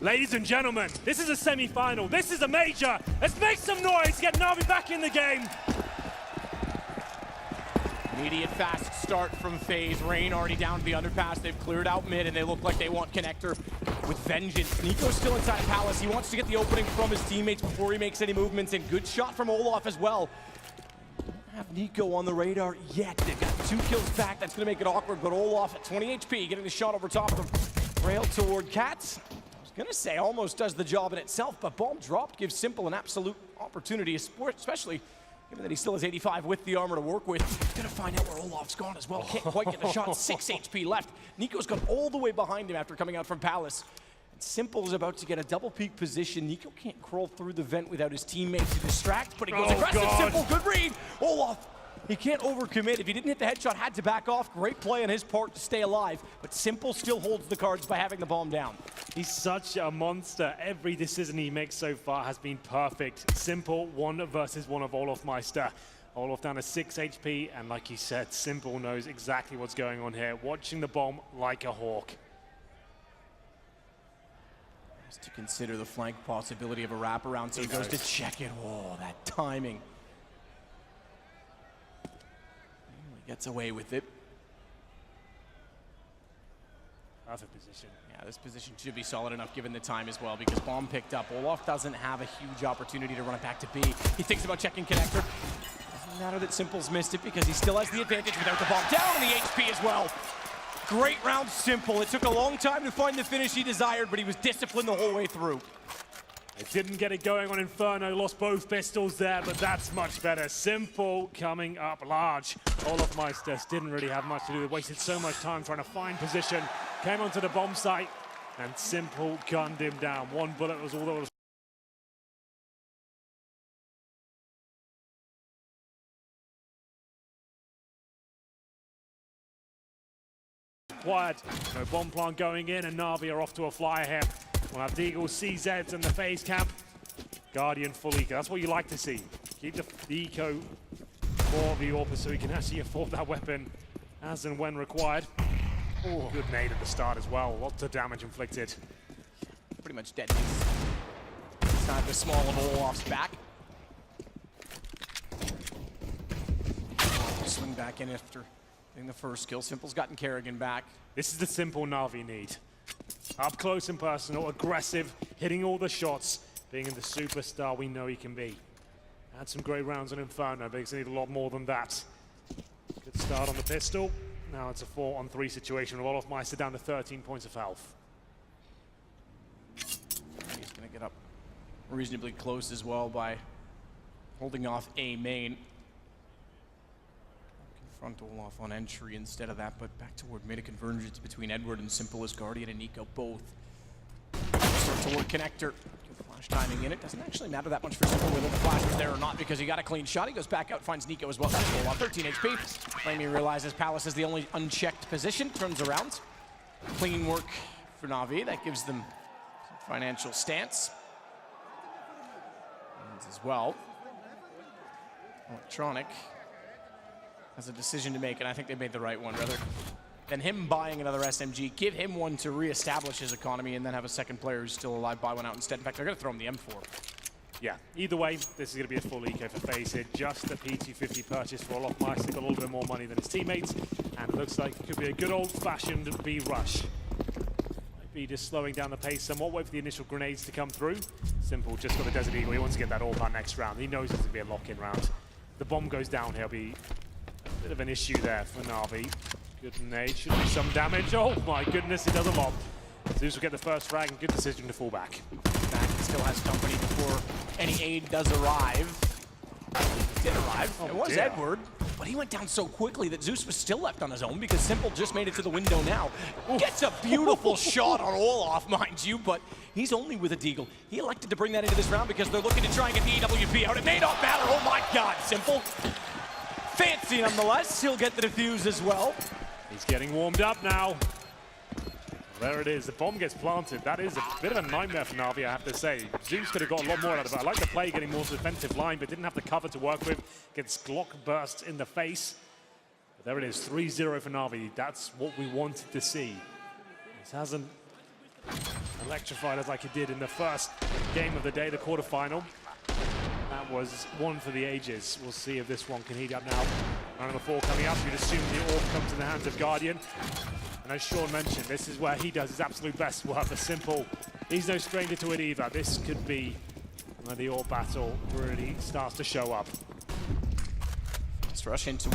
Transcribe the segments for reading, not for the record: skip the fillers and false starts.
Ladies and gentlemen, this is a semi-final. This is a major. Let's make some noise, get Navi back in the game. Immediate fast start from Faze. Rain already down to the underpass. They've cleared out mid, and they look like they want connector with vengeance. Nico's still inside of Palace. He wants to get the opening from his teammates before he makes any movements, and good shot from Olaf as well. Don't have Nico on the radar yet. They've got 2 kills back. That's going to make it awkward, but Olaf at 20 HP, getting the shot over top of him. Rail toward Cats. Gonna say almost does the job in itself, but bomb dropped gives Simple an absolute opportunity, especially given that he still has 85 with the armor to work with. Gonna find out where Olaf's gone as well. Can't quite get the shot. 6 HP left. Nico's got all the way behind him after coming out from Palace. And Simple is about to get a double peak position. Nico can't crawl through the vent without his teammates to distract, but he goes aggressive. God. Simple, good read. Olaf, he can't overcommit. If he didn't hit the headshot, had to back off. Great play on his part to stay alive, but Simple still holds the cards by having the bomb down. He's such a monster. Every decision he makes so far has been perfect. Simple 1 versus 1 of Olaf Meister. Olaf down to 6 HP, and like you said, Simple knows exactly what's going on here, watching the bomb like a hawk. Has to consider the flank possibility of a wraparound, so he goes to check it. Oh, that timing. He gets away with it. Perfect position. Yeah, this position should be solid enough given the time as well, because bomb picked up. Olaf doesn't have a huge opportunity to run it back to B. He thinks about checking connector. Doesn't matter that Simple's missed it because he still has the advantage without the bomb. Down on the HP as well. Great round, Simple. It took a long time to find the finish he desired, but he was disciplined the whole way through. They didn't get it going on Inferno, lost both pistols there, but that's much better. Simple coming up large. Olaf Meister didn't really have much to do. They wasted so much time trying to find position. Came onto the bomb site, and Simple gunned him down. 1 bullet was all that was required. No bomb plant going in, and Navi are off to a flyer here. We'll have Deagle, CZs, and the Faze camp. Guardian full eco. That's what you like to see. Keep the eco for the Orpus so he can actually afford that weapon as and when required. Oh, good nade at the start as well. Lots of damage inflicted. Pretty much dead. It's not the small of Olaf's back. Swing back in after getting the first kill. Simple's gotten Kerrigan back. This is the Simple Navi need. Up close and personal, aggressive, hitting all the shots, being the superstar we know he can be. Had some great rounds on Inferno, but he's need a lot more than that. Good start on the pistol. Now it's a 4-on-3 situation with Olaf Meister down to 13 points of health. He's going to get up reasonably close as well by holding off A main. Confront Olaf on entry instead of that, but back toward mid. A convergence between Edward and Simple as Guardian and Nico both. Start toward connector. Good flash timing in it. Doesn't actually matter that much for Simple whether the flash was there or not because he got a clean shot. He goes back out, finds Nico as well. Olaf 13 HP. Flamey realizes Palace is the only unchecked position. Turns around. Clean work for Navi. That gives them some financial stance. And as well, Electronic has a decision to make, and I think they made the right one. Rather than him buying another SMG, give him one to reestablish his economy and then have a second player who's still alive buy one out instead. In fact, they're going to throw him the M4. Yeah, either way, this is going to be a full eco for Faze here. Just a P250 purchase for Olaf Meister. Got a little bit more money than his teammates, and it looks like it could be a good old-fashioned B rush. Might be just slowing down the pace somewhat. Wait for the initial grenades to come through. Simple just got the Desert Eagle. He wants to get that AWP next round. He knows it's going to be a lock-in round. The bomb goes down, he'll be a bit of an issue there for Navi. Good nade, should do some damage. Oh my goodness, it does a lot. Zeus will get the first frag, and good decision to fall back. Back still has company before any aid does arrive. It did arrive. Oh, it was dear. Edward, but he went down so quickly that Zeus was still left on his own because Simple just made it to the window now. Oof. Gets a beautiful shot on Olaf, mind you, but he's only with a Deagle. He elected to bring that into this round because they're looking to try and get the EWP out. It may not matter. Oh my God, Simple. Fancy nonetheless. He'll get the defuse as well. He's getting warmed up now. There it is, the bomb gets planted. That is a bit of a nightmare for Navi, I have to say. Zeus could have got a lot more out of it. I like the play getting more defensive line, but didn't have the cover to work with. Gets Glock bursts in the face. But there it is, 3-0 for Navi. That's what we wanted to see. This hasn't electrified us like it did in the first game of the day, the quarterfinal. That was one for the ages. We'll see if this one can heat up now. Round number 4 coming up. You'd assume the orb comes in the hands of Guardian. And as Sean mentioned, this is where he does his absolute best work. The simple, he's no stranger to it either. This could be where the orb battle really starts to show up. Let's rush into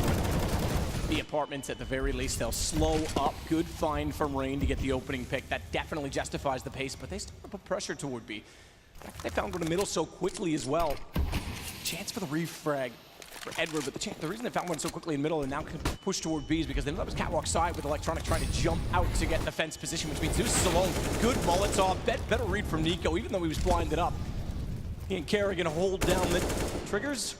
the apartments at the very least. They'll slow up. Good find from Rain to get the opening pick. That definitely justifies the pace, but they still put pressure toward B. They found one in the middle so quickly as well. Chance for the refrag for Edward, but the reason they found one so quickly in the middle and now can push toward B is because they know that was catwalk side with Electronic trying to jump out to get in the fence position, which means Zeus is alone. Good Molotov, better read from Nico, even though he was blinded up. He and Kerrigan hold down the triggers.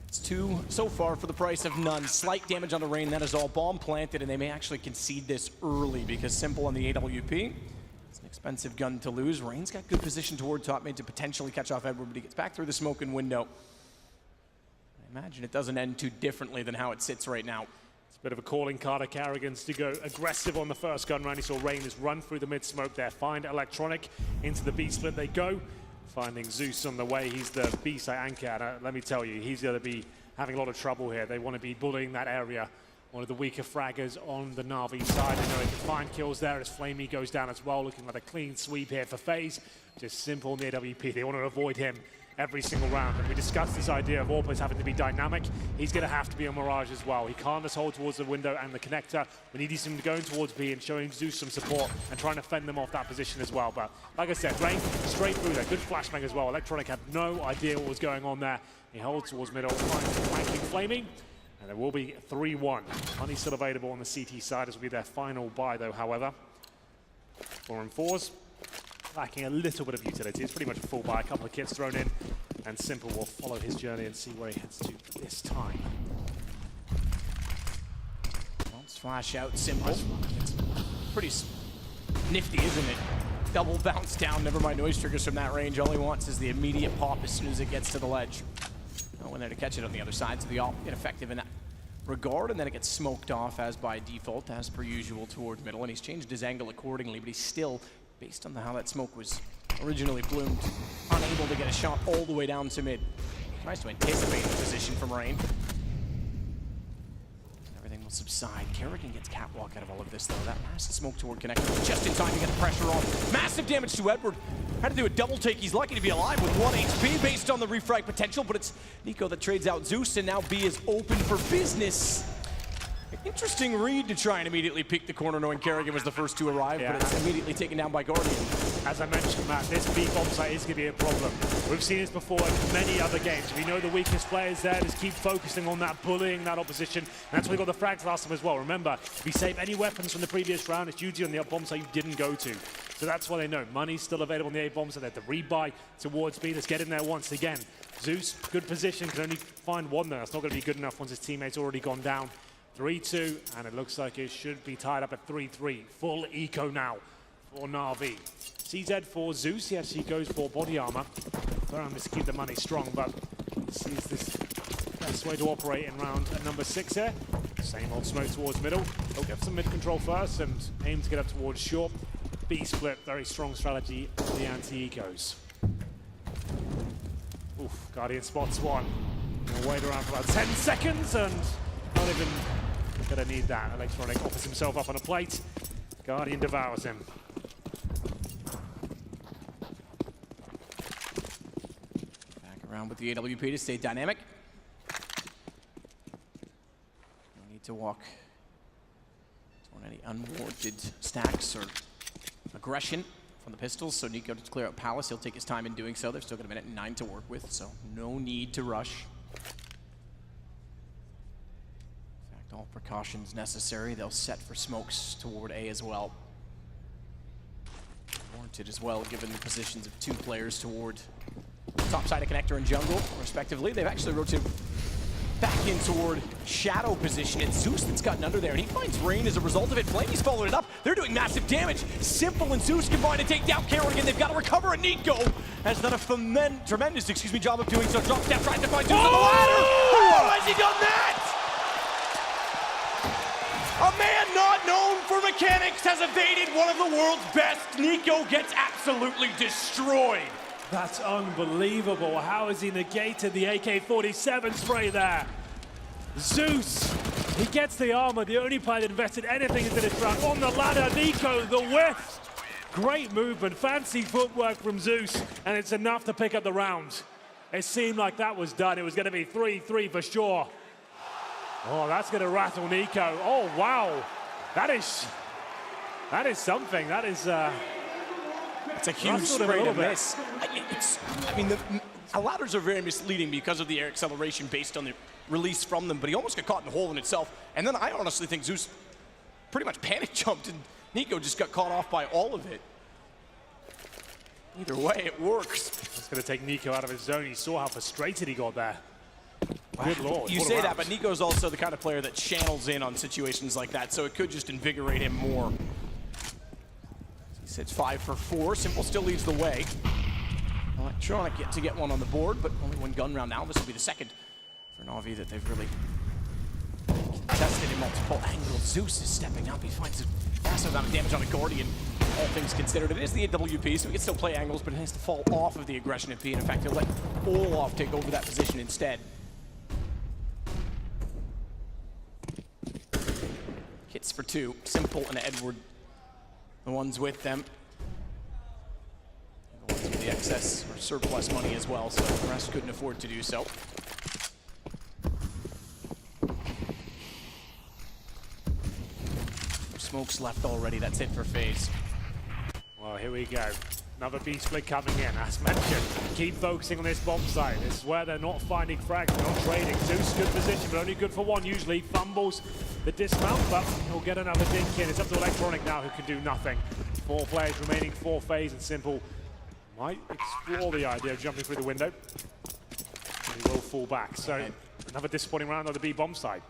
It's 2 so far for the price of none. Slight damage on the Rain, that is all. Bomb planted, and they may actually concede this early because Simple on the AWP. It's an expensive gun to lose. Rain's got good position toward top mid to potentially catch off Edward, but he gets back through the smoking window. I imagine it doesn't end too differently than how it sits right now. It's a bit of a calling card of Kerrigan's to go aggressive on the first gun round. He saw Rain just run through the mid-smoke there, find Electronic into the B-split they go. Finding Zeus on the way, he's the B-side anchor, and let me tell you, he's going to be having a lot of trouble here. They want to be bullying that area. One of the weaker fraggers on the Navi side. They know he can find kills there as Flamey goes down as well, looking like a clean sweep here for Faze. Just simple in the AWP. They want to avoid him every single round. And we discussed this idea of Orpus having to be dynamic. He's going to have to be on Mirage as well. He can't just hold towards the window and the connector. We need him going towards B and showing Zeus some support and trying to fend them off that position as well. But like I said, Rain straight through there. Good flashbang as well. Electronic had no idea what was going on there. He holds towards middle, flanking Flaming. And there will be 3-1. Money still available on the CT side. This will be their final buy though, however. 4 and 4s. Lacking a little bit of utility. It's pretty much a full buy, a couple of kits thrown in, and Simple will follow his journey and see where he heads to this time. Let's flash out Simple. It's pretty nifty, isn't it? Double bounce down, never mind noise triggers from that range. All he wants is the immediate pop as soon as it gets to the ledge. No one there to catch it on the other side, so the AWP ineffective in that regard, and then it gets smoked off as by default, as per usual, toward middle, and he's changed his angle accordingly, but he's still, based on how that smoke was originally bloomed, unable to get a shot all the way down to mid. Tries to anticipate the position from Rain. Everything will subside. Kerrigan gets catwalk out of all of this, though. That last smoke toward connector was just in time to get the pressure on. Massive damage to Edward. Had to do a double take. He's lucky to be alive with 1 HP based on the refrag potential, but it's Nico that trades out Zeus, and now B is open for business. Interesting read to try and immediately peek the corner knowing Kerrigan was the first to arrive, but it's immediately taken down by Guardian. As I mentioned, Matt, this B bomb site is going to be a problem. We've seen this before in many other games. We know the weakest players there, just keep focusing on that, bullying that opposition. And that's why we got the frags last time as well. Remember, if we save any weapons from the previous round, it's duty on the bomb site you didn't go to. So that's why they know money's still available on the A bomb, so they have to rebuy towards B. Let's get in there once again. Zeus, good position, can only find one there. It's not going to be good enough once his teammate's already gone down. 3-2, and it looks like it should be tied up at 3-3. Full eco now for Navi. CZ for Zeus, he actually goes for body armor. Thurham is to keep the money strong, but sees this best way to operate in round number 6 here. Same old smoke towards middle. He'll get some mid control first and aim to get up towards short. B split, very strong strategy for the anti-ecos. Oof, Guardian spots one. He'll wait around for about 10 seconds and not even gonna need that. Electronic offers himself up on a plate. Guardian devours him. Back around with the AWP to stay dynamic. No need to walk on any unwarranted stacks or aggression from the pistols. So Nico to clear out Palace. He'll take his time in doing so. They've still got 1:09 minutes to work with, so no need to rush. All precautions necessary. They'll set for smokes toward A as well. Warranted as well, given the positions of 2 players toward top side of connector and jungle, respectively. They've actually rotated back in toward shadow position. It's Zeus that's gotten under there, and he finds Rain as a result of it. Flamey's followed it up. They're doing massive damage. Simple and Zeus combine to take down Kerrigan. They've got to recover, and Nico has done a tremendous job of doing so. Drop down, trying to find Zeus on the ladder. How has he done that? A man not known for Mechanics has evaded one of the world's best. Nico gets absolutely destroyed. That's unbelievable. How has he negated the AK-47 spray there? Zeus, he gets the armor. The only player that invested anything into this round. On the ladder, Nico, the whiff. Great movement, fancy footwork from Zeus, and it's enough to pick up the round. It seemed like that was done. It was going to be 3-3 for sure. Oh, that's going to rattle Nico. Oh, wow. That is something. That is... It's a huge spray to miss. I mean, the ladders are very misleading because of the air acceleration based on the release from them, but he almost got caught in the hole in itself. And then I honestly think Zeus pretty much panic jumped, and Nico just got caught off by all of it. Either way, it works. It's going to take Nico out of his zone. He saw how frustrated he got there. Wow. Good lord. You say that, but Nico's also the kind of player that channels in on situations like that, so it could just invigorate him more. He sits 5 for 4. Simple still leads the way. Electronic yet to get one on the board, but only one gun round now. This will be the second for Navi that they've really contested in multiple angles. Zeus is stepping up. He finds a massive amount of damage on the Guardian. All things considered, it is the AWP, so he can still play angles, but it has to fall off of the aggression MP. And in fact, he'll let Olaf take over that position instead. Hits for 2. Simple and Edward, the ones with them. The ones with the excess or surplus money as well, so the rest couldn't afford to do so. Smokes left already. That's it for Faze. Well, here we go. Another B split coming in. As mentioned, keep focusing on this bomb site. This is where they're not finding frags, they're not trading. Zeus, good position, but only good for one usually. Fumbles the dismount, but he'll get another dink in. It's up to Electronic now, who can do nothing. 4 players remaining, 4 Faze, and Simple might explore the idea of jumping through the window. And he will fall back. So another disappointing round on the B bomb site.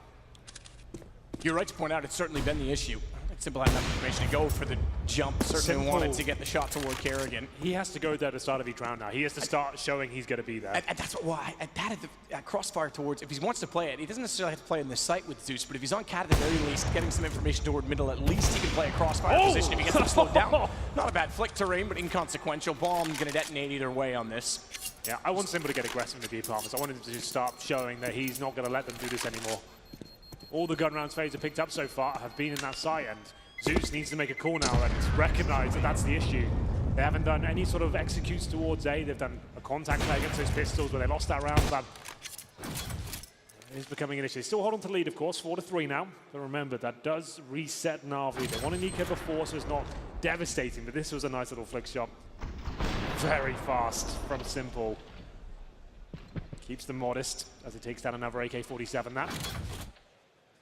You're right to point out it's certainly been the issue. Simple had enough information to go for the jump. Certainly wanted to get the shot toward Kerrigan. He has to go there to start of each round now. He has to start showing he's going to be there. And that's why I batted the crossfire towards, if he wants to play it, he doesn't necessarily have to play in the site with Zeus, but if he's on cat at the very least, getting some information toward middle, at least he can play a crossfire position if he gets him slowed down. Not a bad flick terrain, but inconsequential. Bomb going to detonate either way on this. Yeah, I want Simple to get aggressive in the B apartments. I want him to just start showing that he's not going to let them do this anymore. All the gun rounds Faze have picked up so far have been in that site, and Zeus needs to make a call now and recognize that that's the issue. They haven't done any sort of executes towards A. They've done a contact play against those pistols where they lost that round, but it is becoming an issue. They still hold on to lead, of course, 4-3 now. But remember, that does reset Navi. They wanted Nico before, so it's not devastating, but this was a nice little flick shot. Very fast from Simple. Keeps them modest as he takes down another AK-47 now.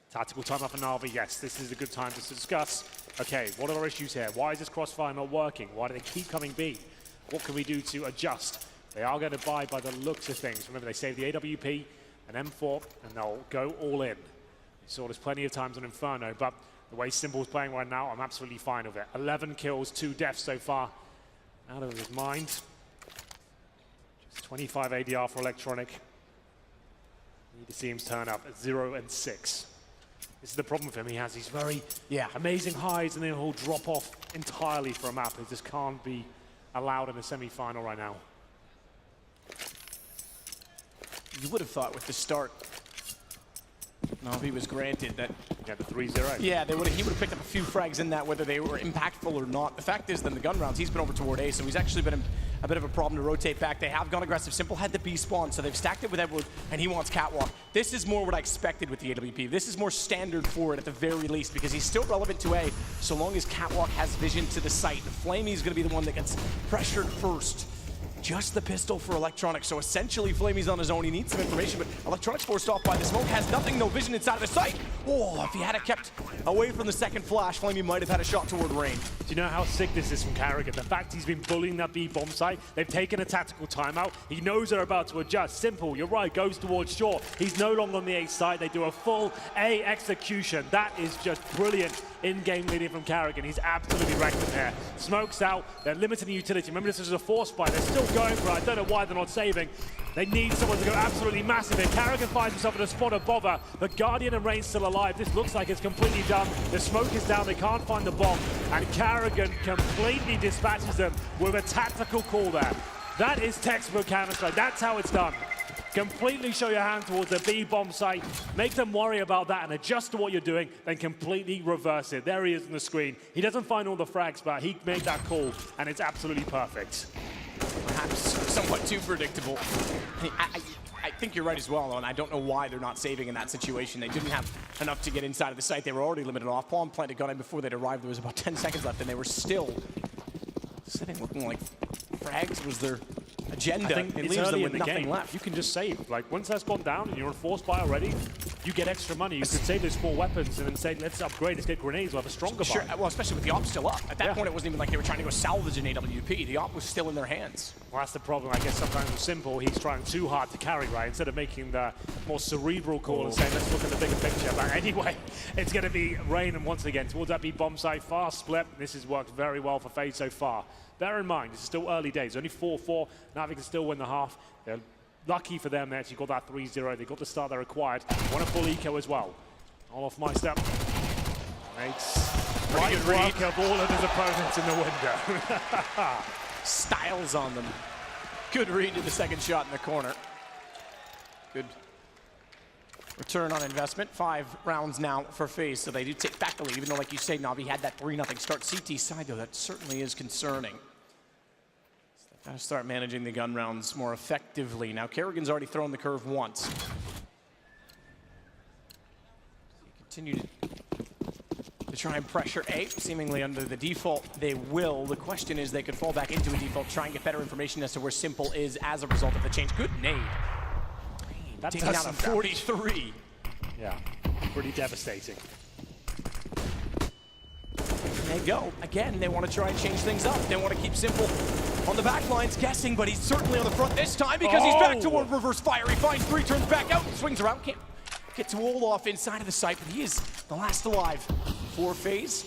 Tactical timeout for Navi, yes, this is a good time to discuss. Okay, what are our issues here? Why is this crossfire not working? Why do they keep coming B? What can we do to adjust? They are going to buy by the looks of things. Remember, they save the AWP, an M4, and they'll go all in. You saw this plenty of times on Inferno, but the way Simple's playing right now, I'm absolutely fine with it. 11 kills, 2 deaths so far. Out of his mind. Just 25 ADR for Electronic. Need to see him turn up at 0 and 6. This is the problem with him. He has these very amazing highs, and then he'll drop off entirely for a map. It just can't be allowed in a semi-final right now. You would have thought with the start, Navi was granted that. Yeah, the 3-0. Yeah, he would have picked up a few frags in that, whether they were impactful or not. The fact is, then the gun rounds, he's been over toward A, so he's actually been a bit of a problem to rotate back. They have gone aggressive. Simple had the B spawn, so they've stacked it with Edward, and he wants Catwalk. This is more what I expected with the AWP. This is more standard for it at the very least, because he's still relevant to A, so long as Catwalk has vision to the site. Flamey is going to be the one that gets pressured first. Just the pistol for Electronic, so essentially Flamey's on his own. He needs some information, but Electronic's forced off by the smoke, has nothing, no vision inside of the site. Oh, if he had kept away from the second flash, Flamey might have had a shot toward range. Do you know how sick this is from Kerrigan? The fact he's been bullying that B bomb site, they've taken a tactical timeout. He knows they're about to adjust. Simple, you're right, goes towards short. He's no longer on the A side. They do a full A execution. That is just brilliant in-game leading from Karrigan. He's absolutely wrecked them here. Smoke's out. They're limiting the utility. Remember, this is a force buy. They're still going for it. I don't know why they're not saving. They need someone to go absolutely massive here. Karrigan finds himself in a spot of bother, but Guardian and Rain still alive. This looks like it's completely done. The smoke is down. They can't find the bomb, and Karrigan completely dispatches them with a tactical call there. That is textbook Counter-Strike. That's how it's done. Completely show your hand towards the B bomb site, make them worry about that and adjust to what you're doing, then completely reverse it. There he is on the screen. He doesn't find all the frags, but he made that call, and it's absolutely perfect. Perhaps somewhat too predictable. I think you're right as well, though, and I don't know why they're not saving in that situation. They didn't have enough to get inside of the site. They were already limited off. Palm planted gun in before they'd arrived. There was about 10 seconds left, and they were still sitting looking like frags was their agenda. I think it it's leaves them early with in the nothing game. left. You can just save. Like, once that's gone down and you're on force buy already, you get extra money. You could save those 4 weapons and then say, let's upgrade, let's get grenades, we'll have a stronger Sure, buy. well, especially with the op still up. At that point, it wasn't even like they were trying to go salvage an AWP. The op was still in their hands. Well, that's the problem. I guess sometimes with Simple, he's trying too hard to carry, right? Instead of making the more cerebral call and saying, let's look at the bigger picture. But anyway, it's going to be Rain, and once again, towards that B bomb site, fast split. This has worked very well for Faze so far. Bear in mind, this is still early days. Only 4-4. Navi can still win the half. They're lucky for them they actually got that 3-0. They got the start they required. Want a full eco as well. Olaf Meister makes right work of all of his opponents in the window. Styles on them. Good read to the second shot in the corner. Good return on investment. 5 rounds now for Faze, so they do take back the lead, even though, like you say, Navi had that 3-0 start. CT side, though, that certainly is concerning. So they've got to start managing the gun rounds more effectively. Now, Karrigan's already thrown the curve once. So you continue to try and pressure A, seemingly under the default. They will. The question is they could fall back into a default, try and get better information as to where Simple is as a result of the change. Good nade. That taking down a 43. Yeah, pretty devastating. They go. Again, they want to try and change things up. They want to keep Simple on the back lines guessing, but he's certainly on the front this time because he's back toward reverse fire. He finds 3, turns back out, swings around. Can't get to Olaf inside of the site, but he is the last alive for Faze.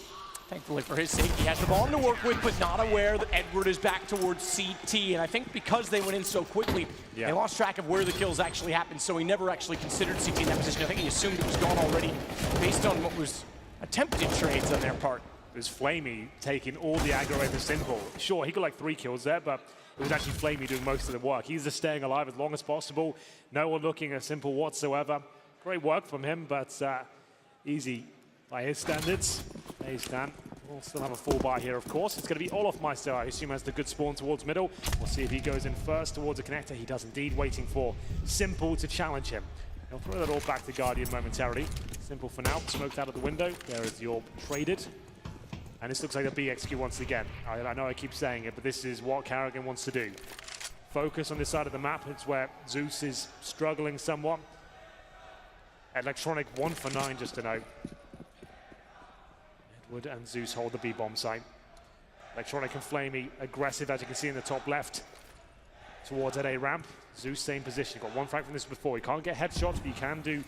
Thankfully for his sake, he has the bomb to work with, but not aware that Edward is back towards CT. And I think because they went in so quickly, they lost track of where the kills actually happened, so he never actually considered CT in that position. I think he assumed it was gone already based on what was attempted trades on their part. It was Flamey taking all the aggro over Simple. Sure, he got like 3 kills there, but it was actually Flamey doing most of the work. He's just staying alive as long as possible. No one looking at Simple whatsoever. Great work from him, but easy by his standards. There you stand. We'll still have a full buy here, of course. It's going to be Olaf Meister, I assume, has the good spawn towards middle. We'll see if he goes in first towards the connector. He does indeed, waiting for Simple to challenge him. He'll throw that all back to Guardian momentarily. Simple for now, smoked out of the window. There is the orb traded. And this looks like a BXQ once again. I know I keep saying it, but this is what Karrigan wants to do. Focus on this side of the map. It's where Zeus is struggling somewhat. Electronic 1 for 9, just to note. Edward and Zeus hold the B-bomb site. Electronic and Flamey aggressive, as you can see in the top left, towards that A ramp. Zeus same position. Got 1 frag from this before. He can't get headshots, but he can do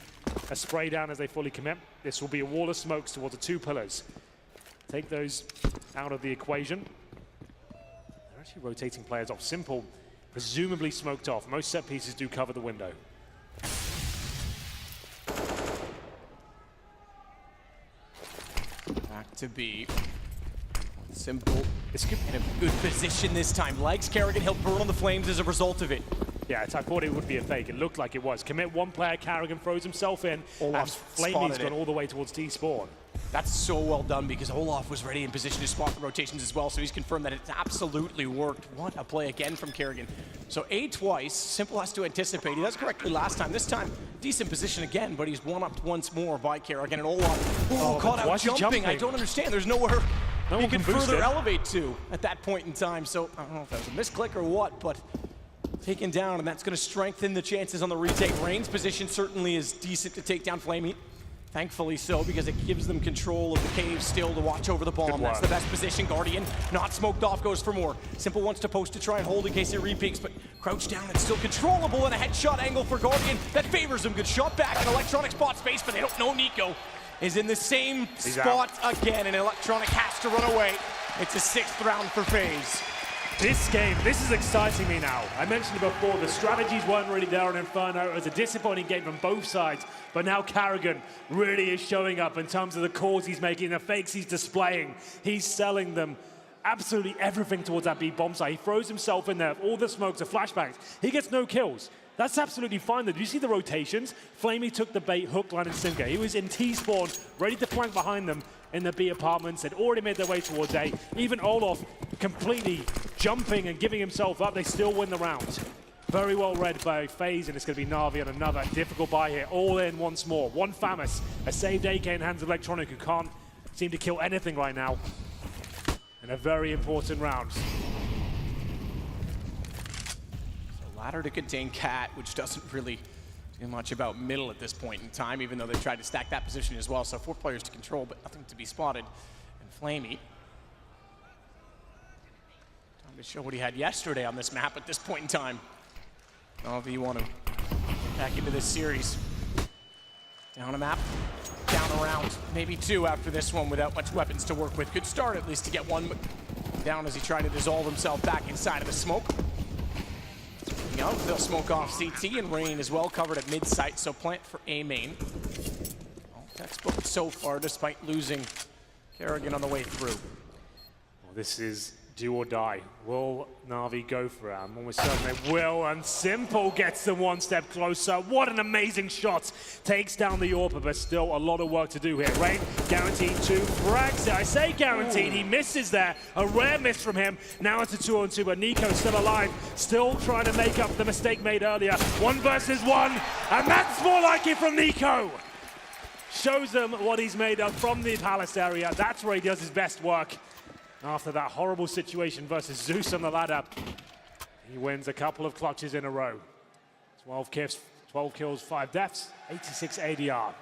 a spray down as they fully commit. This will be a wall of smokes towards the 2 pillars. Take those out of the equation. They're actually rotating players off. Simple, presumably smoked off. Most set pieces do cover the window. Back to B. Simple is in a good position this time. Likes Karrigan, he'll burn on the flames as a result of it. Yeah, I thought it would be a fake. It looked like it was. Commit 1 player, Karrigan throws himself in, Olaf's and Flamey's gone all the way towards T-spawn. That's so well done because Olaf was ready in position to spot the rotations as well, so he's confirmed that it's absolutely worked. What a play again from Karrigan. So A twice, Simple has to anticipate. He does correctly last time. This time, decent position again, but he's one-upped once more by Karrigan. And Olaf, caught out jumping. I don't understand. There's nowhere he can further elevate to at that point in time. So I don't know if that was a misclick or what, but taken down, and that's going to strengthen the chances on the retake. Rain's position certainly is decent to take down Flamey. Thankfully so, because it gives them control of the cave still to watch over the bomb. That's the best position. Guardian, not smoked off, goes for more. Simple wants to post to try and hold in case he repeaks, but crouched down and still controllable, and a headshot angle for Guardian that favors him. Good shot back, and Electronic spot space, but they don't know Nico. is in the same spot again, and Electronic has to run away. It's a 6th round for Faze. This game, this is exciting me now. I mentioned it before, the strategies weren't really there on Inferno. It was a disappointing game from both sides, but now Karrigan really is showing up in terms of the calls he's making, the fakes he's displaying. He's selling them absolutely everything towards that B bomb site. He throws himself in there, all the smokes, the flashbangs. He gets no kills. That's absolutely fine though. Did you see the rotations? Flamey took the bait, hook, line, and sinker. He was in T-spawn, ready to flank behind them in the B apartments. They'd already made their way towards A. Even Olof completely jumping and giving himself up. They still win the round. Very well read by Faze, and it's going to be Navi on another difficult buy here. All in once more. One Famus, a saved AK in hands of Electronic, who can't seem to kill anything right now. In a very important round. Ladder to contain Cat, which doesn't really do much about middle at this point in time, even though they tried to stack that position as well. So 4 players to control, but nothing to be spotted. And Flamey, time to show what he had yesterday on this map at this point in time. Navi want to get back into this series. Down a map, down a round, maybe 2 after this one without much weapons to work with. Good start at least to get 1 down as he tried to dissolve himself back inside of the smoke. They'll smoke off CT, and Rain is well covered at mid-site, so plant for A main. Well, textbook so far, despite losing Karrigan on the way through. Well, this is do or die. Will Navi go for it? I'm almost certain they will, and Simple gets them 1 step closer. What an amazing shot. Takes down the AWP, but still a lot of work to do here. Rain guaranteed 2 frags. I say guaranteed, he misses there. A rare miss from him. Now it's a 2-on-2, but Nico's still alive. Still trying to make up the mistake made earlier. 1 versus 1, and that's more like it from Nico. Shows them what he's made of from the Palace area. That's where he does his best work. After that horrible situation versus Zeus on the ladder, he wins a couple of clutches in a row. 12 kills, 5 deaths, 86 ADR.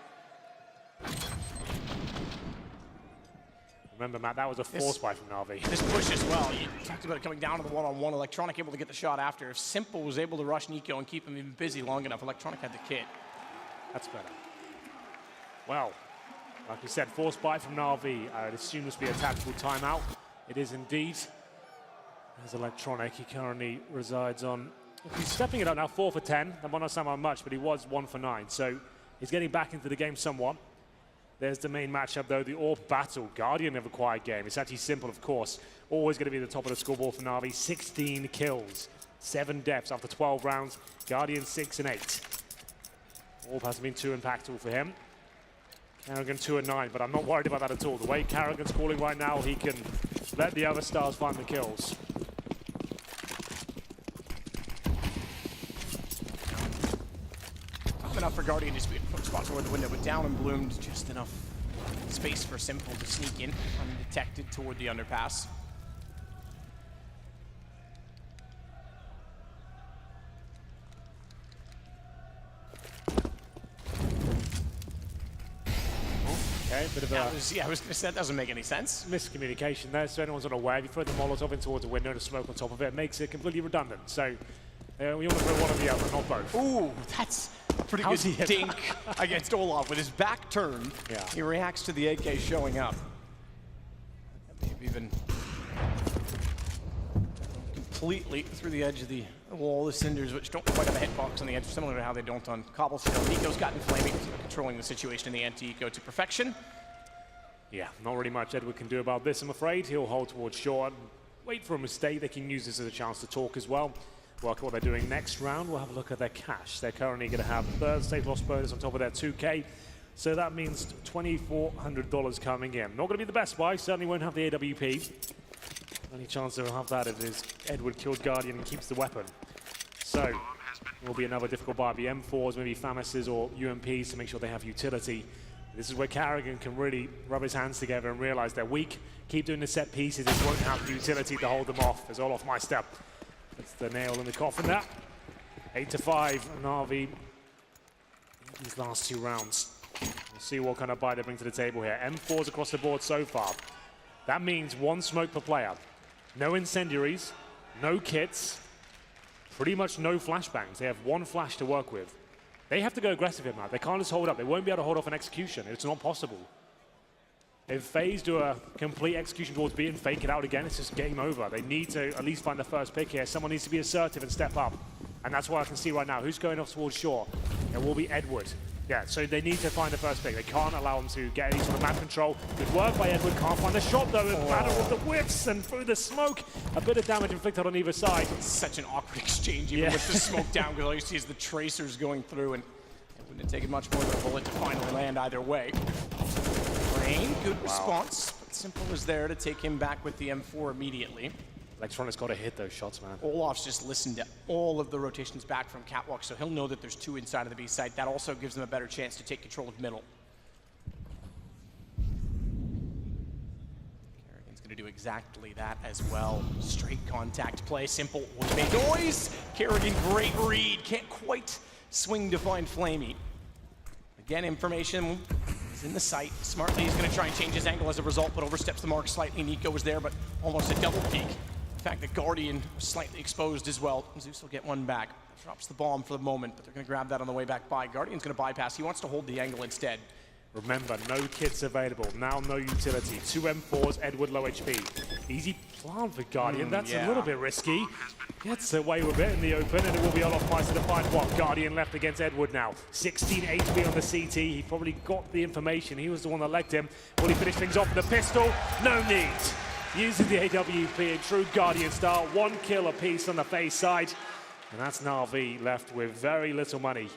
Remember, Matt, that was a force buy from Navi. This push as well. You talked about it coming down to the one-on-one. Electronic able to get the shot after. If Simple was able to rush Nico and keep him even busy long enough, Electronic had the kit. That's better. Well, like we said, force buy from Navi. I would assume this will be a tactical timeout. It is indeed. There's Electronic. He currently resides on... He's stepping it up now, 4 for 10. That might not sound like much, but he was 1 for 9. So he's getting back into the game somewhat. There's the main matchup, though, the AWP battle. Guardian of a quiet game. It's actually Simple, of course. Always going to be at the top of the scoreboard for Navi. 16 kills, 7 deaths after 12 rounds. Guardian 6 and 8. AWP hasn't been too impactful for him. Karrigan 2 and 9, but I'm not worried about that at all. The way Karrigan's calling right now, he can let the other stars find the kills. Not enough for Guardian to put spots toward the window, but down and bloomed, just enough space for Simple to sneak in undetected toward the underpass. Okay, bit of a... I was going to say, that doesn't make any sense. Miscommunication there, so anyone's unaware. If you throw the Molotov in towards a window to smoke on top of it, it makes it completely redundant. So we want to throw one or the other, not both. Ooh, that's a pretty good dink against Olaf. With his back turned, he reacts to the AK showing up. Maybe even completely through the edge of the wall. The cinders, which don't quite have a hitbox on the edge, similar to how they don't on Cobblestone. Nico's gotten Flaming, controlling the situation in the anti-eco to perfection. Yeah, not really much Edward can do about this, I'm afraid. He'll hold towards short, wait for a mistake. They can use this as a chance to talk as well. Work at what they're doing next round. We'll have a look at their cash. They're currently going to have third state loss bonus on top of their 2K. So that means $2,400 coming in. Not going to be the best buy, certainly won't have the AWP. Only chance they'll have that if is Edward killed Guardian and keeps the weapon. So it will be another difficult buy. The M4s, maybe Famuses or UMPs to make sure they have utility. This is where Karrigan can really rub his hands together and realize they're weak. Keep doing the set pieces, it won't have the utility to hold them off. There's all off my step. That's the nail in the coffin there. 8-5, Navi these last 2 rounds. We'll see what kind of buy they bring to the table here. M4s across the board so far. That means 1 smoke per player. No incendiaries, no kits, pretty much no flashbangs. They have 1 flash to work with. They have to go aggressive here, man. They can't just hold up. They won't be able to hold off an execution. It's not possible. If Faze do a complete execution towards B and fake it out again, it's just game over. They need to at least find the first pick here. Someone needs to be assertive and step up. And that's what I can see right now. Who's going off towards shore? It will be Edward. Yeah, so they need to find the first pick. They can't allow them to get any sort of map control. Good work by Edward. Can't find the shot, though. Battle with the whips and through the smoke. A bit of damage inflicted on either side. Such an awkward exchange, even with the smoke down, because all you see is the tracers going through, and it wouldn't have taken much more than a bullet to finally land either way. Rain, good response, but Simple was there to take him back with the M4 immediately. Electronic's got to hit those shots, man. Olaf's just listened to all of the rotations back from Catwalk, so he'll know that there's two inside of the B site. That also gives them a better chance to take control of middle. Kerrigan's going to do exactly that as well. Straight contact play. Simple will make noise. Kerrigan, great read. Can't quite swing to find Flamey. Again, information is in the sight. Smartly, he's going to try and change his angle as a result, but oversteps the mark slightly. Nico was there, but almost a double peek. In fact, the Guardian was slightly exposed as well. Zeus will get one back. Drops the bomb for the moment, but they're going to grab that on the way back by. Guardian's going to bypass. He wants to hold the angle instead. Remember, no kits available. Now no utility. 2 M4s, Edward low HP. Easy plan for Guardian. That's a little bit risky. Gets away with it in the open, and it will be Olof Meister to find what? Guardian left against Edward now. 16 HP on the CT. He probably got the information. He was the one that legged him. Will he finish things off with a pistol? No need. Uses the AWP in true Guardian style. 1 kill apiece on the Faze side. And that's Navi left with very little money.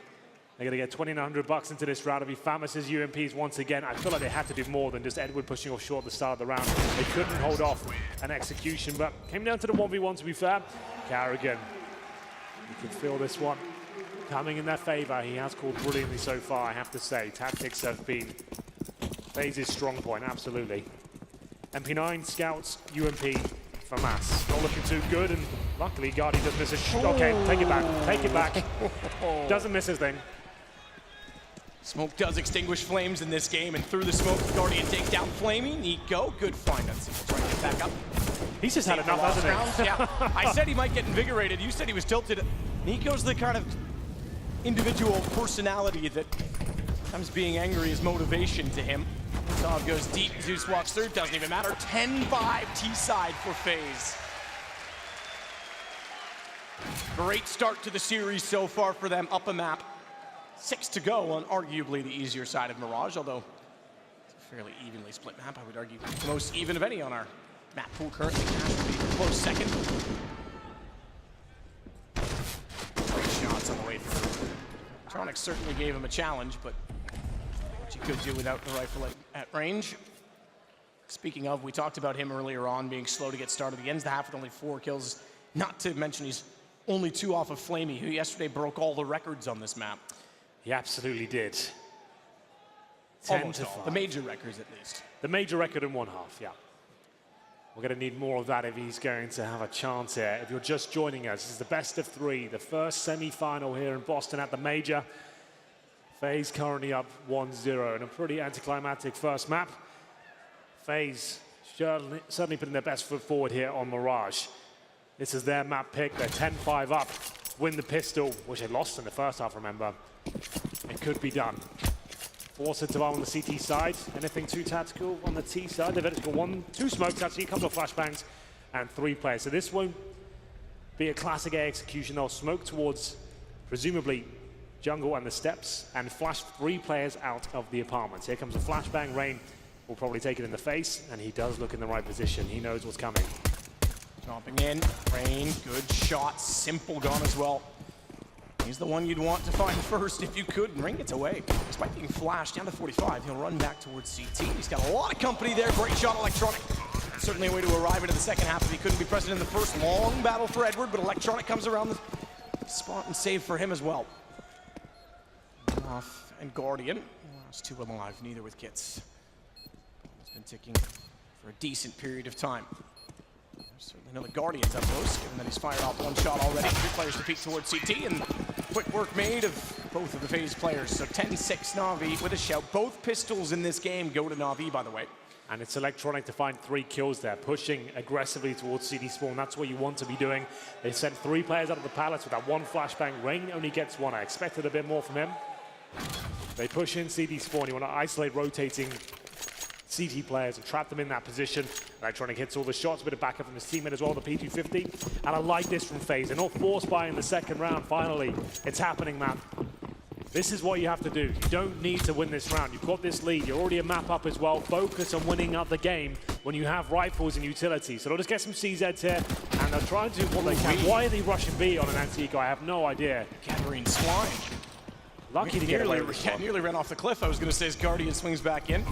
They're going to get 2,900 bucks into this round. It'll be Famus's UMPs once again. I feel like they had to do more than just Edward pushing off short at the start of the round. They couldn't hold off an execution, but came down to the 1v1 to be fair. Kerrigan, you can feel this one coming in their favor. He has called brilliantly so far, I have to say. Tactics have been Faze's strong point, absolutely. MP9 scouts UMP for Mass. Not looking too good, and luckily Guardian doesn't miss a shot. Okay, take it back, take it back. Doesn't miss his thing. Smoke does extinguish flames in this game, and through the smoke, Guardian takes down Flamey. Nico, good find on Simple, trying to get back up. He's just had enough, hasn't he? Yeah, I said he might get invigorated. You said he was tilted. Nico's the kind of individual personality that sometimes being angry is motivation to him. Dog goes deep, Zeus walks through, doesn't even matter. 10-5 T-side for Faze. Great start to the series so far for them, up a map. 6 to go on arguably the easier side of Mirage, although it's a fairly evenly split map. I would argue the most even of any on our map pool currently. Has to be a close second. Great shots on the way through. Tronic certainly gave him a challenge, but what you could do without the rifle at range. Speaking of, we talked about him earlier on being slow to get started. He ends the half with only 4 kills. Not to mention he's only 2 off of Flamey, who yesterday broke all the records on this map. He absolutely did. Almost all. The major records, at least. The major record in 1/2, yeah. We're going to need more of that if he's going to have a chance here. If you're just joining us, this is the best of 3, the first semi-final here in Boston at the major. Faze currently up 1-0 in a pretty anticlimactic first map. Faze certainly putting their best foot forward here on Mirage. This is their map pick. They're 10-5 up. Win the pistol, which they lost in the first half, remember. It could be done. Force it to on the CT side. Anything too tactical on the T side. They've got 2 smokes, actually, a couple of flashbangs, and 3 players. So this won't be a classic A execution. They'll smoke towards, presumably, jungle and the steps, and flash 3 players out of the apartments. Here comes a flashbang. Rain will probably take it in the face, and he does look in the right position. He knows what's coming. Jumping in, Rain, good shot, Simple gone as well. He's the one you'd want to find first if you could, and Rain gets away. Despite being flashed down to 45, he'll run back towards CT. He's got a lot of company there, great shot, Electronic. Certainly a way to arrive into the second half if he couldn't be present in the first. Long battle for Edward, but Electronic comes around the spot and save for him as well. Off and Guardian, last 2 alive, neither with kits. He's been ticking for a decent period of time. Certainly know the Guardian's up close, given that he's fired off 1 shot already. 3 players to peek towards CT, and quick work made of both of the Faze players. So 10-6 Navi with a shout. Both pistols in this game go to Navi, by the way. And it's Electronic to find 3 kills there, pushing aggressively towards CD spawn. That's what you want to be doing. They sent 3 players out of the palace with that 1 flashbang. Rain only gets 1. I expected a bit more from him. They push in CD spawn. You want to isolate rotating CT players and trap them in that position. Electronic hits all the shots, a bit of backup from his teammate as well, the P250. And I like this from Faze. They're not force buying the second round, finally. It's happening, man. This is what you have to do. You don't need to win this round. You've got this lead. You're already a map up as well. Focus on winning up the game when you have rifles and utility. So they'll just get some CZs here, and they'll try and do what they can. Why are they rushing B on an anti-eco? I have no idea. Gathering swine. Lucky to get away with this one. Nearly ran off the cliff. I was going to say his Guardian swings back in.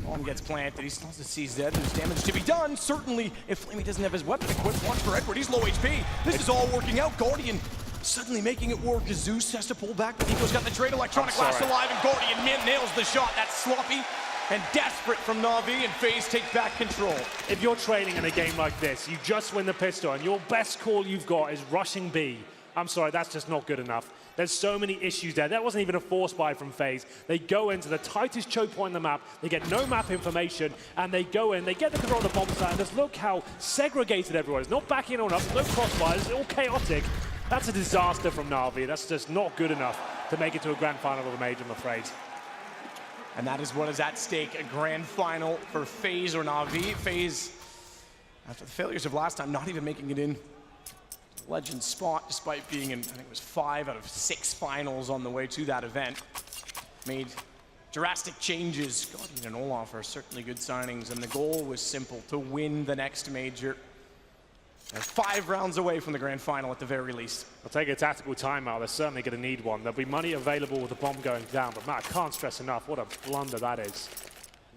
Bomb gets planted. He still has a CZ. There's damage to be done. Certainly, if Flamey doesn't have his weapon equipped, watch for Edward. He's low HP. This is all working out. Guardian suddenly making it work as Zeus has to pull back, but Nico's got the trade. Electronic last alive, and Guardian nails the shot. That's sloppy and desperate from Navi, and Faze takes back control. If you're training in a game like this, you just win the pistol, and your best call you've got is rushing B. I'm sorry, that's just not good enough. There's so many issues there. That wasn't even a force buy from Faze. They go into the tightest choke point on the map, they get no map information, and they go in, they get the control of the bomb site, and just look how segregated everyone is. Not backing on up, no crossfires, it's all chaotic. That's a disaster from Navi. That's just not good enough to make it to a grand final of the Major, I'm afraid. And that is what is at stake, a grand final for Faze or Navi. Faze, after the failures of last time, not even making it in Legend spot, despite being in, I think it was 5 out of 6 finals on the way to that event. Made drastic changes. Guardian and Olaf are certainly good signings, and the goal was simple, to win the next Major. They're 5 rounds away from the grand final at the very least. I'll take a tactical timeout. They're certainly going to need one. There'll be money available with the bomb going down, but Matt, I can't stress enough what a blunder that is.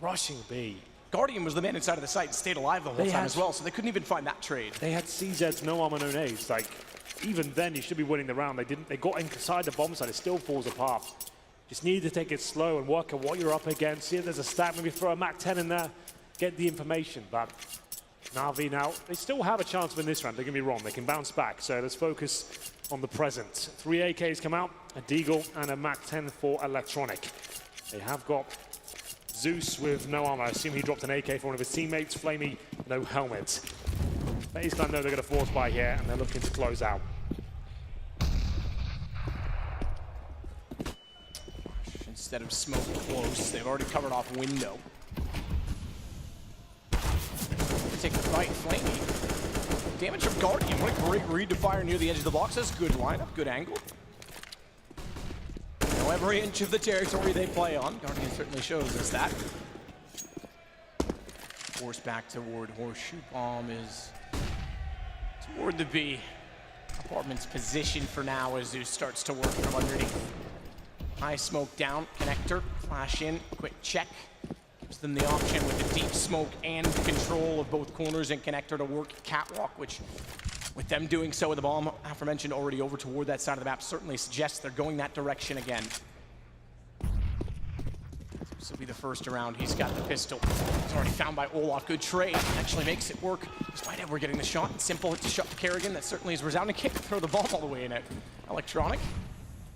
Rushing B. Guardian was the man inside of the site and stayed alive the whole time as well, so they couldn't even find that trade. They had CZs, no armor, no nades. Like, even then, you should be winning the round. They didn't. They got inside the bomb site. It still falls apart. Just need to take it slow and work on what you're up against. See if there's a stack, maybe throw a Mac 10 in there, get the information. But Navi now, they still have a chance to win this round. Don't get me wrong, they can bounce back. So let's focus on the present. 3 AKs come out, a Deagle and a Mac 10 for Electronic. They have got Zeus with no armor. I assume he dropped an AK for one of his teammates. Flamey, no helmet. Faze know they're going to force by here, and they're looking to close out. Instead of smoke close, they've already covered off window. Take the fight, Flamey. Damage from Guardian. What a great read to fire near the edge of the box. That's good lineup, good angle. You know, every inch of the territory they play on. Guardian certainly shows us that. Force back toward Horseshoe Bomb is toward the B. Apartment's position for now as Zeus starts to work from underneath. High smoke down, connector, flash in, quick check. Gives them the option with the deep smoke and control of both corners and connector to work catwalk, which with them doing so with the bomb, aforementioned, already over toward that side of the map, certainly suggests they're going that direction again. This will be the first round. He's got the pistol. It's already found by Olaf. Good trade. Actually makes it work. Despite Edward getting the shot. Simple hit to shut Kerrigan. That certainly is resounding kick to throw the bomb all the way in it. Electronic.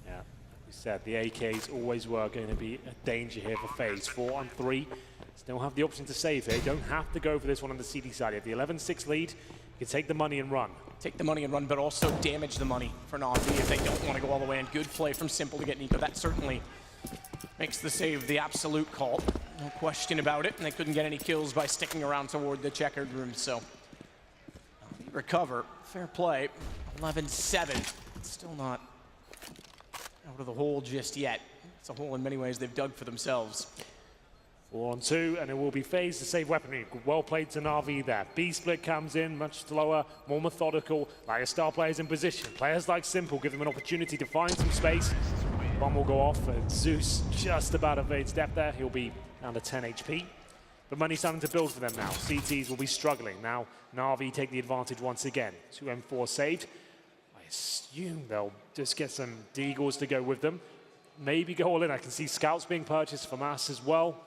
Yeah, we said the AKs always were going to be a danger here for Faze. 4 on 3. Still have the option to save here. You don't have to go for this one on the CD side. You have the 11-6 lead. You can take the money and run. Take the money and run, but also damage the money for Navi if they don't want to go all the way in. Good play from Simple to get Nico. That certainly makes the save the absolute call. No question about it. And they couldn't get any kills by sticking around toward the checkered room, so recover. Fair play. 11-7. Still not out of the hole just yet. It's a hole in many ways they've dug for themselves. 4 on 2, and it will be Faze to save weaponry. Well played to Navi there. B-split comes in, much slower, more methodical. Like a star players in position. Players like Simple give them an opportunity to find some space. Bomb will go off, and Zeus just about evades depth there. He'll be down to 10 HP. But money's starting to build for them now. CTs will be struggling. Now Navi take the advantage once again. 2 M4 saved. I assume they'll just get some Deagles to go with them. Maybe go all in. I can see scouts being purchased from us as well.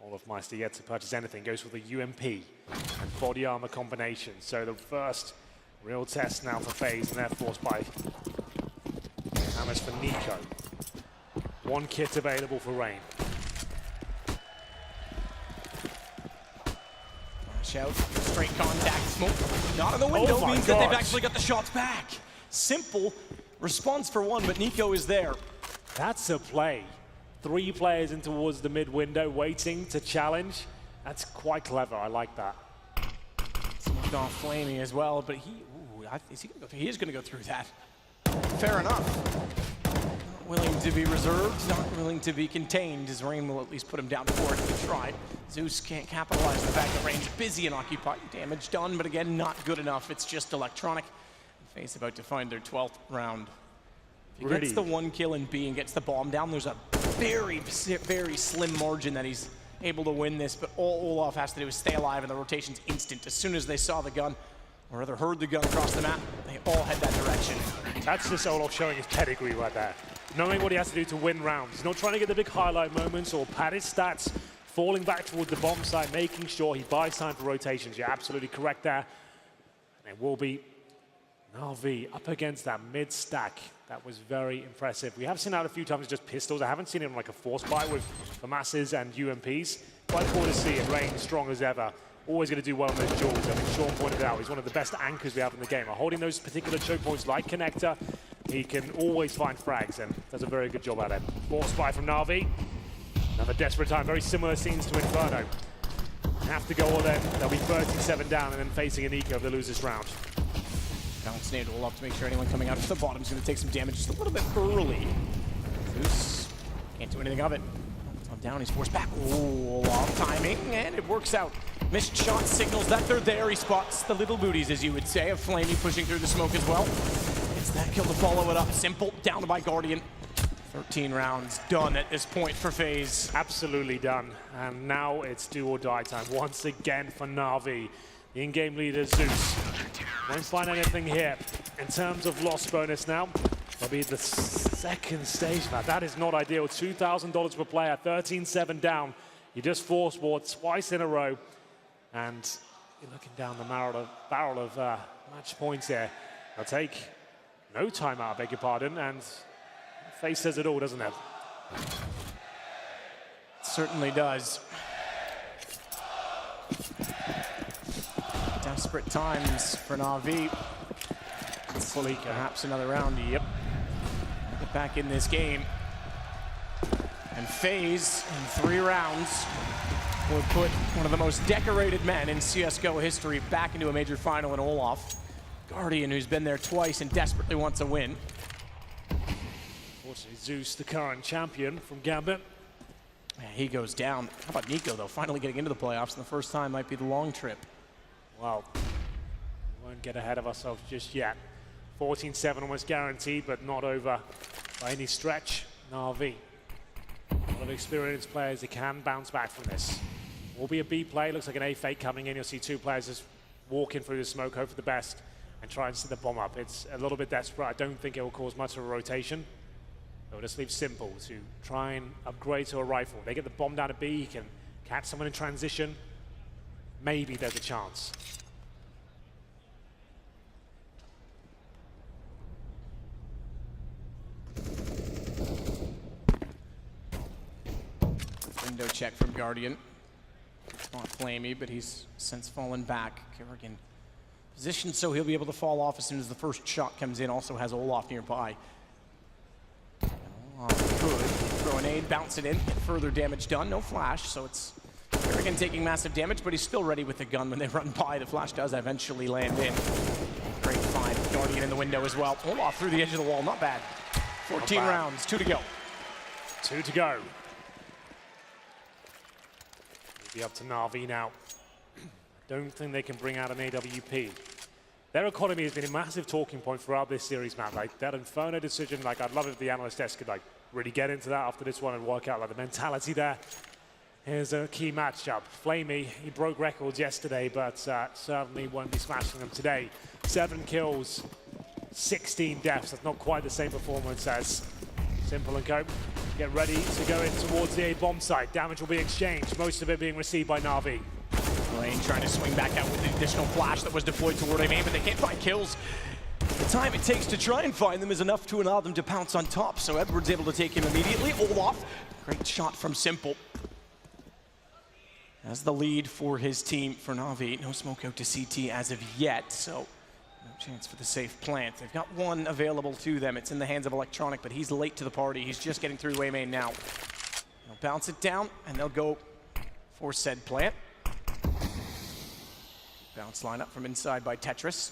Olaf Meister yet to purchase anything, goes for the UMP and body armor combination. So the first real test now for Faze, and they're forced by hammers for Nico. 1 kit available for Rain. watch out. Straight contact, smoke. Not in the window, Oh means that God. they've actually got the shots back. Simple response for one, but Nico is there. That's a play. 3 players in towards the mid window, waiting to challenge. That's quite clever. I like that. Smoked off Flamey as well, but he is going to go through that. Fair enough. Not willing to be reserved, not willing to be contained, as Rain will at least put him down for it to try. Zeus can't capitalize on the fact that Rain's busy and occupied. Damage done, but again, not good enough. It's just electronic. Faze about to find their 12th round. If he gets the 1 kill in B and gets the bomb down, there's a very, very slim margin that he's able to win this, but all Olaf has to do is stay alive, and the rotation's instant. As soon as they saw the gun, or rather heard the gun across the map, they all head that direction. That's just Olaf showing his pedigree right there. Knowing what he has to do to win rounds. He's not trying to get the big highlight moments or pad his stats, falling back toward the bomb side, making sure he buys time for rotations. You're absolutely correct there. And it will be Navi up against that mid stack. That was very impressive. We have seen that a few times, just pistols. I haven't seen him like a force buy with FAMASs and UMPs. Quite cool to see it. Rain strong as ever. Always going to do well in those duels. I think Sean pointed out he's one of the best anchors we have in the game. Holding those particular choke points like Connector, he can always find frags and does a very good job at it. Force buy from Navi. Another desperate time. Very similar scenes to Inferno. Have to go all in. They'll be 37 down and then facing an eco if they lose this round. Bounce nade will to make sure anyone coming out of the bottom is going to take some damage just a little bit early. Zeus can't do anything of it. On down, he's forced back. Oh, off timing, and it works out. Missed shot signals that they're there. He spots the little booties, as you would say, of Flamey pushing through the smoke as well. It's that kill to follow it up. Simple, down by Guardian. 13 rounds done at this point for Faze. Absolutely done. And now it's do or die time once again for Navi. The in-game leader, Zeus. Won't find anything here. In terms of loss bonus now, that'll be the second stage. Now, that is not ideal. $2,000 per player, 13-7 down. You just force war twice in a row. And you're looking down the barrel of match points here. They'll take no timeout, I beg your pardon, and Faze says it all, doesn't it? Certainly does. Desperate times for Navi. Fully perhaps another round. Yep. Get back in this game. And Faze in 3 rounds would put one of the most decorated men in CSGO history back into a major final in Olaf. Guardian, who's been there twice and desperately wants a win. Unfortunately, Zeus, the current champion from Gambit. Yeah, he goes down. How about Nico, though, finally getting into the playoffs, and the first time might be the long trip. Well, we won't get ahead of ourselves just yet. 14-7 almost guaranteed, but not over by any stretch. Navi, a lot of experienced players that can bounce back from this. Will be a B play, looks like an A fake coming in. You'll see 2 players just walking through the smoke, hope for the best, and try and set the bomb up. It's a little bit desperate. I don't think it will cause much of a rotation. It will just leave Simple to try and upgrade to a rifle. They get the bomb down to B, he can catch someone in transition. Maybe there's a chance. Window check from Guardian. It's not Flamey, but he's since fallen back. Kerrigan positioned so he'll be able to fall off as soon as the first shot comes in. Also has Olaf nearby. Olaf could throw an aid, bounce it in, get further damage done. No flash, so it's Kerrigan taking massive damage, but he's still ready with the gun when they run by. The flash does eventually land in. Great find. Guardian in the window as well. Olaf through the edge of the wall, not bad. 14 rounds, 2 to go. 2 to go. It'll be up to Navi now. Don't think they can bring out an AWP. Their economy has been a massive talking point throughout this series, man. Like that Inferno decision, like I'd love if the analyst desk could like really get into that after this one and work out like the mentality there. Here's a key matchup. Flamey, he broke records yesterday, but certainly won't be smashing them today. 7 kills, 16 deaths. That's not quite the same performance as Simple and Co. Get ready to go in towards the A bomb site. Damage will be exchanged, most of it being received by Navi. Lane trying to swing back out with the additional flash that was deployed toward him, but they can't find kills. The time it takes to try and find them is enough to allow them to pounce on top, so Edward's able to take him immediately. Olaf, great shot from Simple. as the lead for his team. For Navi, no smoke out to CT as of yet, so no chance for the safe plant. They've got one available to them. It's in the hands of Electronic, but he's late to the party. He's just getting through A main now. They'll bounce it down, and they'll go for said plant. Bounce lineup from inside by Tetris.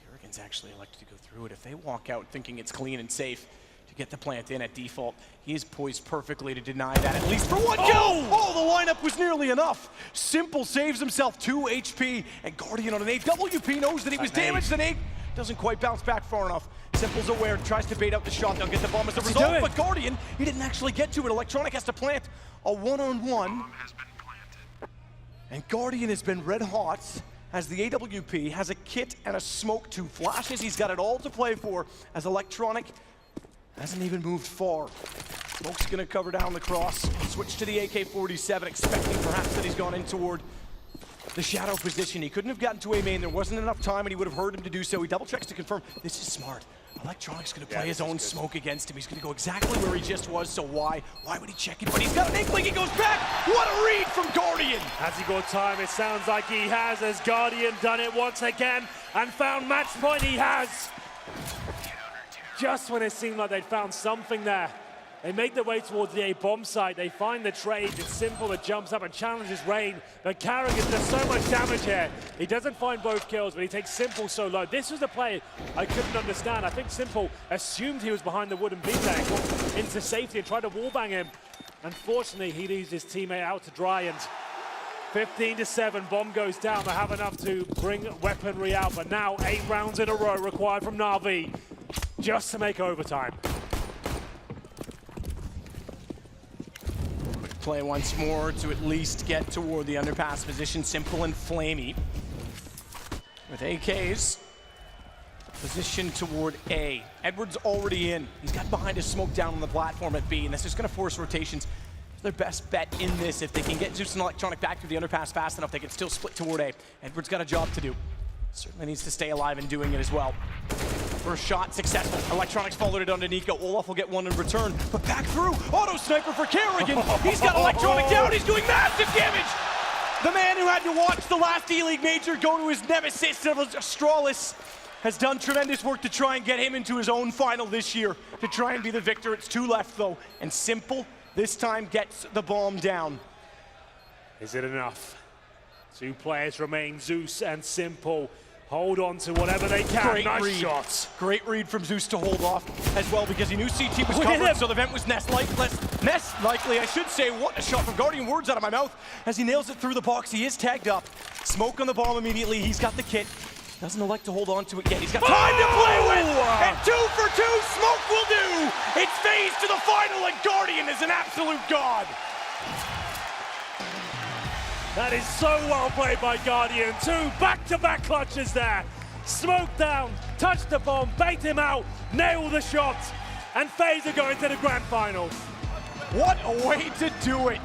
Kerrigan's actually elected to go through it. If they walk out thinking it's clean and safe to get the plant in at default, he is poised perfectly to deny that, at least for one kill! Oh, the lineup was nearly enough. Simple saves himself 2 HP, and Guardian on an 8. WP knows that he was damaged, and 8 doesn't quite bounce back far enough. Simple's aware, tries to bait out the shot. They'll get the bomb as a result, but Guardian, he didn't actually get to it. Electronic has to plant a one-on-one. And Guardian has been red hot as the AWP has a kit and a smoke, 2 flashes. He's got it all to play for as Electronic hasn't even moved far. Smoke's gonna cover down the cross. Switch to the AK-47, expecting perhaps that he's gone in toward the shadow position. He couldn't have gotten to A main. There wasn't enough time, and he would have heard him to do so. He double checks to confirm. This is smart. Electronic's gonna play his own smoke against him. He's gonna go exactly where he just was, so why would he check it? But he's got an inkling, he goes back! What a read from Guardian! Has he got time? It sounds like he has, as Guardian done it once again and found match point. He has! Just when it seemed like they'd found something there, they make their way towards the A bomb site. They find the trade. It's Simple that jumps up and challenges Rain. But Kerrigan does so much damage here. He doesn't find both kills, but he takes Simple so low. This was the play I couldn't understand. I think Simple assumed he was behind the wooden beat there, got into safety and tried to wallbang him. Unfortunately, he leaves his teammate out to dry, and 15-7, bomb goes down. They have enough to bring weaponry out, but now 8 rounds in a row required from Navi just to make overtime. Play once more to at least get toward the underpass position. Simple and Flamey with AKs positioned toward A. Edwards already in. He's got behind his smoke down on the platform at B, and this is going to force rotations. Their best bet in this. If they can get Zeus and Electronic back through the underpass fast enough, they can still split toward A. Edwards got a job to do. Certainly needs to stay alive in doing it as well. First shot successful. Electronics followed it onto Nico. Olaf will get one in return, but back through. Auto sniper for Kerrigan. He's got Electronic down. He's doing massive damage. The man who had to watch the last Eleague major go to his nemesis of Astralis has done tremendous work to try and get him into his own final this year, to try and be the victor. It's 2 left though, and Simple this time gets the bomb down. Is it enough? 2 players remain, Zeus and Simple. Hold on to whatever they can. Great nice read. shots. Great read from Zeus to hold off as well, because he knew CT was covered, so the vent was nest likely, I should say. What a shot from Guardian, words out of my mouth, as he nails it through the box. He is tagged up. Smoke on the bomb immediately. He's got the kit. Doesn't elect to hold on to it yet. He's got time to play with, and 2 for 2, Smoke will do. It's Faze to the final, and Guardian is an absolute god. That is so well played by Guardian. 2 back-to-back clutches there. Smoke down, touch the bomb, bait him out, nail the shot, and Faze are going to the grand final. What a way to do it.